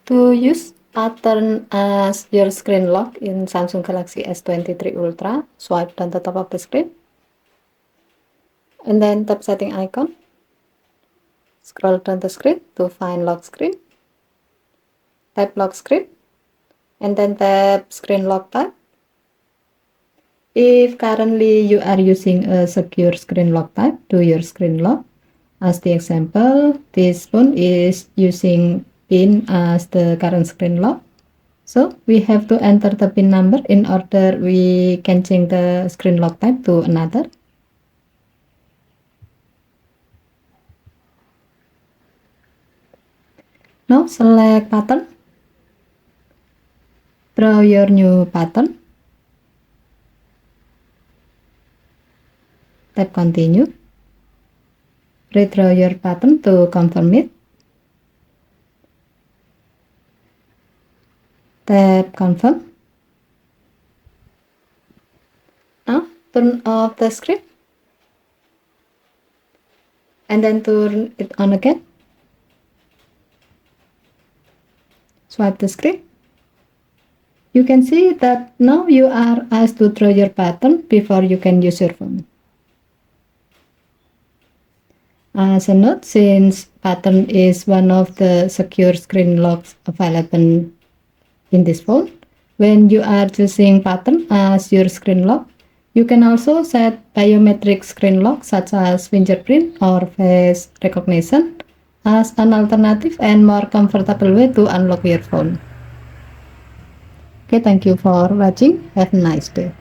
To use pattern as your screen lock in Samsung Galaxy S23 Ultra, swipe down the top of the screen and then tap setting icon. Scroll down the screen to find lock screen. Tap lock screen and then tap screen lock type. If currently you are using a secure screen lock type, do your screen lock. As the example, this phone is using PIN as the current screen lock. So we have to enter the PIN number in order we can change the screen lock type to another. Now select pattern. Draw your new pattern. Tap continue. Redraw your pattern to confirm it. Tap confirm. Now turn off the screen and then turn it on again. Swipe the screen. You can see that now you are asked to draw your pattern before you can use your phone. As a note, since pattern is one of the secure screen locks available in this phone, when you are choosing pattern as your screen lock, you can also set biometric screen lock such as fingerprint or face recognition as an alternative and more comfortable way to unlock your phone. Okay, thank you for watching. Have a nice day.